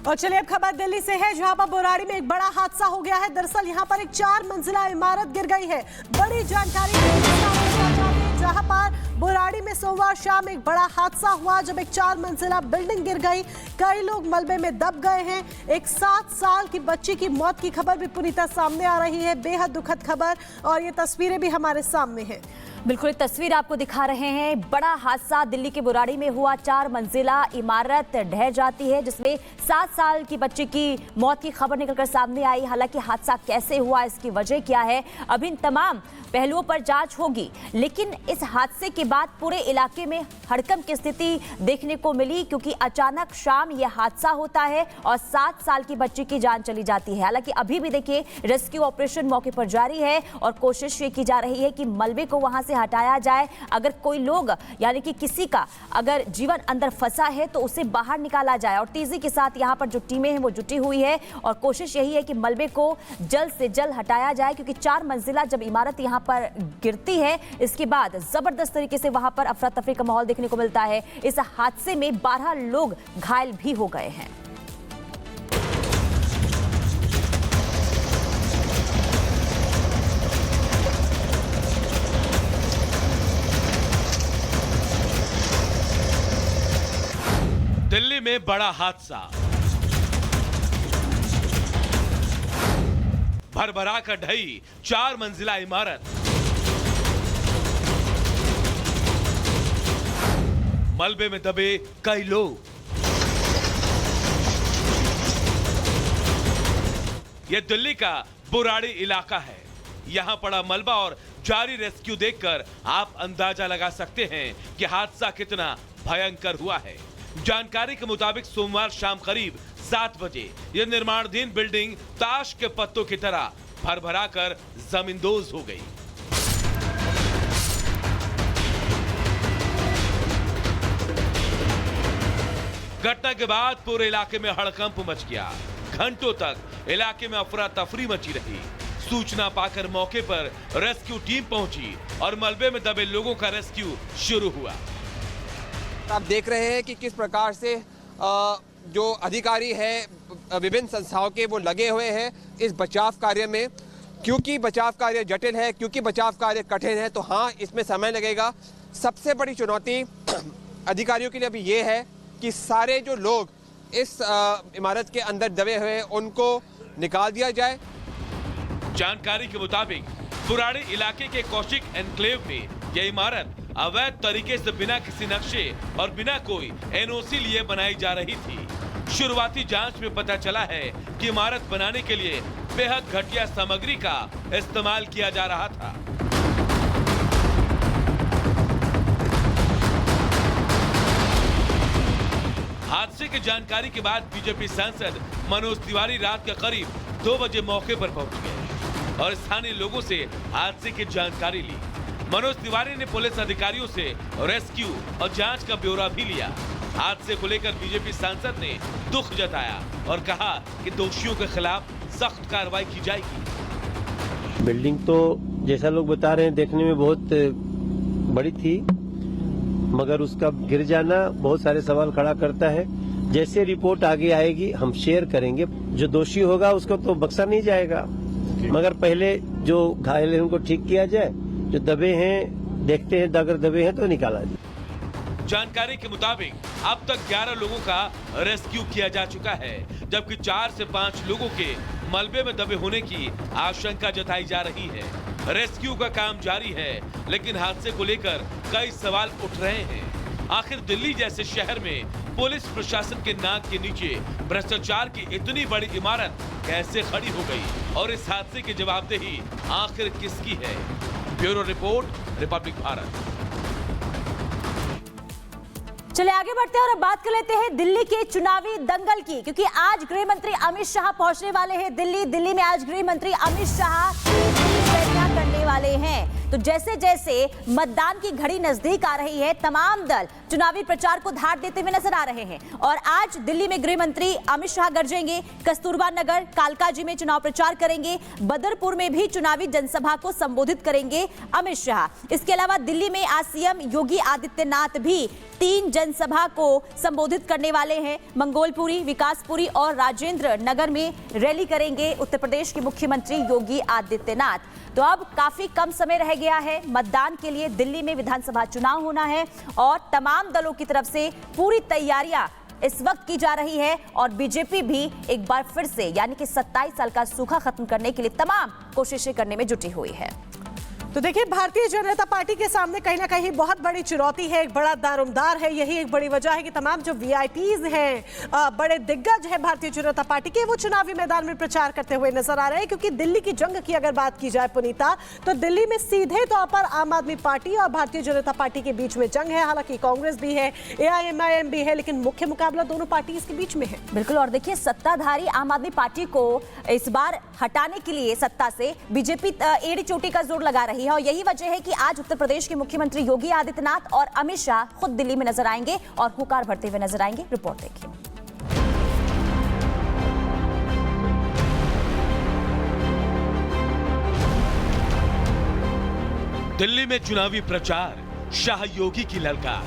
और चलिए अब खबर दिल्ली से है, जहां पर बुराड़ी में एक बड़ा हादसा हो गया है। दरअसल यहां पर एक 4 मंजिला इमारत गिर गई है। बड़ी जानकारी जहां पर बुराड़ी में सोमवार शाम एक बड़ा हादसा हुआ, जब एक 4 मंजिला बिल्डिंग गिर गई। कई लोग मलबे में दब गए हैं। एक 7 साल की बच्ची की मौत की खबर भी पूरी तरह सामने आ रही है। बेहद दुखद खबर, और ये तस्वीरें भी हमारे सामने हैं। बिल्कुल तस्वीर आपको दिखा रहे हैं। बड़ा हादसा दिल्ली के बुराड़ी में हुआ। 4 मंजिला इमारत ढह जाती है, जिसमें 7 साल की बच्ची की मौत की खबर निकलकर सामने आई। हालांकि हादसा कैसे हुआ, इसकी वजह क्या है, अभी इन तमाम पहलुओं पर जांच होगी। लेकिन इस हादसे के बाद पूरे इलाके में हड़कंप की स्थिति देखने को मिली, क्योंकि अचानक शाम यह हादसा होता है और 7 साल की बच्ची की जान चली जाती है। हालांकि अभी भी देखिए रेस्क्यू ऑपरेशन मौके पर जारी है और कोशिश ये की जा रही है कि मलबे को वहां से हटाया जाए। अगर कोई लोग यानी कि किसी का अगर जीवन अंदर फंसा है तो उसे बाहर निकाला जाए। और तेजी के साथ यहाँ पर जो टीमें हैं वो जुटी हुई है और कोशिश यही है कि मलबे को जल्द से जल्द हटाया जाए, क्योंकि 4 मंजिला जब इमारत यहाँ पर गिरती है, इसके बाद जबरदस्त तरीके से वहां पर अफरा तफरी का माहौल देखने को मिलता है। इस हादसे में 12 लोग घायल भी हो गए हैं। दिल्ली में बड़ा हादसा, भरभरा कर ढही 4 मंजिला इमारत, मलबे में दबे कई लोग। यह दिल्ली का बुराड़ी इलाका है। यहां पड़ा मलबा और जारी रेस्क्यू देखकर आप अंदाजा लगा सकते हैं कि हादसा कितना भयंकर हुआ है। जानकारी के मुताबिक सोमवार शाम करीब 7 बजे यह निर्माणाधीन बिल्डिंग ताश के पत्तों की तरह भरभरा कर जमींदोज हो गई। घटना के बाद पूरे इलाके में हड़कंप मच गया। घंटों तक इलाके में अफरा तफरी मची रही। सूचना पाकर मौके पर रेस्क्यू टीम पहुंची और मलबे में दबे लोगों का रेस्क्यू शुरू हुआ। आप देख रहे हैं कि किस प्रकार से जो अधिकारी हैं विभिन्न संस्थाओं के वो लगे हुए हैं इस बचाव कार्य में। क्योंकि बचाव कार्य जटिल है, क्योंकि बचाव कार्य कठिन है, तो हाँ इसमें समय लगेगा। सबसे बड़ी चुनौती अधिकारियों के लिए अभी ये है कि सारे जो लोग इस इमारत के अंदर दबे हुए हैं उनको निकाल दिया जाए। जानकारी के मुताबिक बुराड़ी इलाके के कौशिक एनक्लेव में यह इमारत अवैध तरीके से बिना किसी नक्शे और बिना कोई एनओसी लिए बनाई जा रही थी। शुरुआती जांच में पता चला है कि इमारत बनाने के लिए बेहद घटिया सामग्री का इस्तेमाल किया जा रहा था। हादसे की जानकारी के बाद बीजेपी सांसद मनोज तिवारी रात के करीब 2 बजे मौके पर पहुंच गए और स्थानीय लोगों से हादसे की जानकारी ली। मनोज तिवारी ने पुलिस अधिकारियों से रेस्क्यू और जांच का ब्यौरा भी लिया। हादसे को लेकर बीजेपी सांसद ने दुख जताया और कहा कि दोषियों के खिलाफ सख्त कार्रवाई की जाएगी। बिल्डिंग तो जैसा लोग बता रहे हैं देखने में बहुत बड़ी थी, मगर उसका गिर जाना बहुत सारे सवाल खड़ा करता है। जैसे रिपोर्ट आगे आएगी हम शेयर करेंगे। जो दोषी होगा उसको तो बख्शा नहीं जाएगा, मगर पहले जो घायल है उनको ठीक किया जाए। जो दबे हैं देखते हैं, अगर दबे हैं तो निकाला जाए। जानकारी के मुताबिक अब तक 11 लोगों का रेस्क्यू किया जा चुका है, जबकि 4 से 5 लोगों के मलबे में दबे होने की आशंका जताई जा रही है। रेस्क्यू का काम जारी है, लेकिन हादसे को लेकर कई सवाल उठ रहे हैं। आखिर दिल्ली जैसे शहर में पुलिस प्रशासन के नाक के नीचे भ्रष्टाचार की इतनी बड़ी इमारत कैसे खड़ी हो गई, और इस हादसे की जवाबदेही आखिर किसकी है? Bureau report, Republic Bharat. चलिए आगे बढ़ते हैं और अब बात कर लेते हैं दिल्ली के चुनावी दंगल की, क्योंकि आज गृह मंत्री अमित शाह पहुंचने वाले हैं दिल्ली। दिल्ली में आज गृह मंत्री अमित शाह तैयारियां करने वाले हैं। तो जैसे जैसे मतदान की घड़ी नजदीक आ रही है, तमाम दल चुनावी प्रचार को धार देते हुए नजर आ रहे हैं। और आज दिल्ली में गृह मंत्री अमित शाह गरजेंगे, कस्तूरबा नगर, कालकाजी में चुनाव प्रचार करेंगे, बदरपुर में भी चुनावी जनसभा को संबोधित करेंगे अमित शाह। इसके अलावा दिल्ली में आज सीएम योगी आदित्यनाथ भी 3 जनसभा को संबोधित करने वाले हैं। मंगोलपुरी, विकासपुरी और राजेंद्र नगर में रैली करेंगे उत्तर प्रदेश के मुख्यमंत्री योगी आदित्यनाथ। तो अब काफी कम समय रह गया है मतदान के लिए। दिल्ली में विधानसभा चुनाव होना है और तमाम दलों की तरफ से पूरी तैयारियां इस वक्त की जा रही है। और बीजेपी भी एक बार फिर से यानी कि 27 साल का सूखा खत्म करने के लिए तमाम कोशिशें करने में जुटी हुई है। तो देखिए, भारतीय जनता पार्टी के सामने कहीं ना कहीं बहुत बड़ी चुनौती है, एक बड़ा दारोमदार है। यही एक बड़ी वजह है कि तमाम जो वीआईपीज हैं, बड़े दिग्गज हैं भारतीय जनता पार्टी के, वो चुनावी मैदान में प्रचार करते हुए नजर आ रहे हैं। क्योंकि दिल्ली की जंग की अगर बात की जाए पुनीता, तो दिल्ली में सीधे तौर पर आम आदमी पार्टी और भारतीय जनता पार्टी के बीच में जंग है। हालांकि कांग्रेस भी है, एआईएमआईएम भी है, लेकिन मुख्य मुकाबला दोनों पार्टी के बीच में है। बिल्कुल। और देखिए, सत्ताधारी आम आदमी पार्टी को इस बार हटाने के लिए सत्ता से बीजेपी एड़ी चोटी का जोर लगा रही है। और यही वजह है कि आज उत्तर प्रदेश के मुख्यमंत्री योगी आदित्यनाथ और अमित शाह खुद दिल्ली में नजर आएंगे और हुंकार भरते हुए नजर आएंगे। रिपोर्ट देखिए। दिल्ली में चुनावी प्रचार, शाह योगी की ललकार।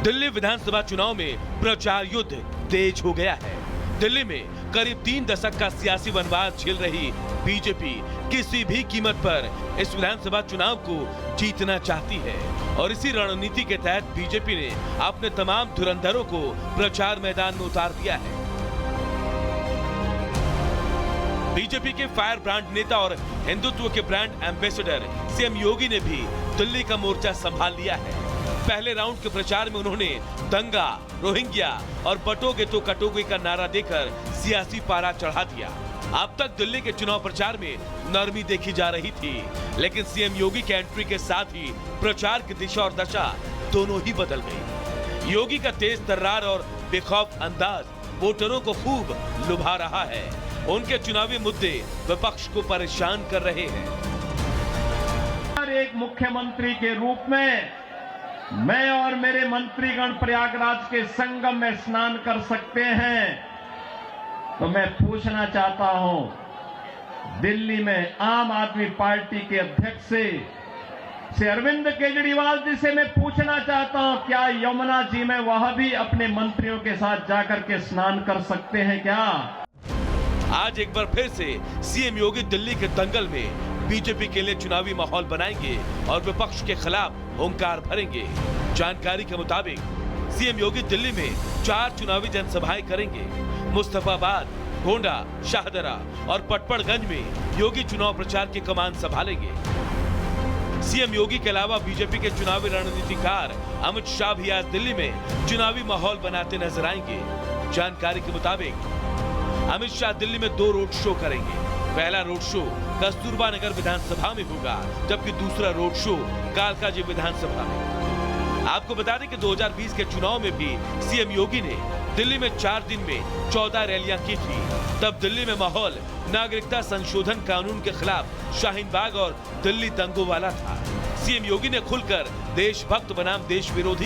दिल्ली विधानसभा चुनाव में प्रचार युद्ध तेज हो गया है। दिल्ली में करीब 3 दशक का सियासी वनवास झेल रही बीजेपी किसी भी कीमत पर इस विधानसभा चुनाव को जीतना चाहती है। और इसी रणनीति के तहत बीजेपी ने अपने तमाम धुरंधरों को प्रचार मैदान में उतार दिया है। बीजेपी के फायर ब्रांड नेता और हिंदुत्व के ब्रांड एम्बेसडर सीएम योगी ने भी दिल्ली का मोर्चा संभाल लिया है। पहले राउंड के प्रचार में उन्होंने दंगा, रोहिंग्या और बटोगे तो कटोगे का नारा देकर सियासी पारा चढ़ा दिया। अब तक दिल्ली के चुनाव प्रचार में नरमी देखी जा रही थी, लेकिन सीएम योगी के एंट्री के साथ ही प्रचार की दिशा और दशा दोनों ही बदल गई। योगी का तेज तर्रार और बेखौफ अंदाज वोटरों को खूब लुभा रहा है। उनके चुनावी मुद्दे विपक्ष को परेशान कर रहे हैं। एक मुख्यमंत्री के रूप में मैं और मेरे मंत्रीगण प्रयागराज के संगम में स्नान कर सकते हैं, तो मैं पूछना चाहता हूं, दिल्ली में आम आदमी पार्टी के अध्यक्ष से अरविंद केजरीवाल जी से मैं पूछना चाहता हूं, क्या यमुना जी में वह भी अपने मंत्रियों के साथ जाकर के स्नान कर सकते हैं क्या? आज एक बार फिर से सीएम योगी दिल्ली के दंगल में बीजेपी के लिए चुनावी माहौल बनाएंगे और विपक्ष के खिलाफ हुंकार भरेंगे। जानकारी के मुताबिक सीएम योगी दिल्ली में 4 चुनावी जनसभाएं करेंगे। मुस्तफाबाद, गोंडा, शाहदरा और पटपड़गंज में योगी चुनाव प्रचार की कमान संभालेंगे। सीएम योगी के अलावा बीजेपी के चुनावी रणनीतिकार अमित शाह भी आज दिल्ली में चुनावी माहौल बनाते नजर आएंगे। जानकारी के मुताबिक अमित शाह दिल्ली में 2 रोड शो करेंगे। पहला रोड शो कस्तूरबा नगर विधानसभा में होगा, जबकि दूसरा रोड शो कालकाजी विधानसभा में। आपको बता दें कि 2020 के चुनाव में भी सीएम योगी ने दिल्ली में 4 दिन में 14 रैलियां की थी। तब दिल्ली में माहौल नागरिकता संशोधन कानून के खिलाफ शाहीन बाग और दिल्ली दंगों वाला था। सीएम योगी ने खुलकर देशभक्त बनाम देश विरोधी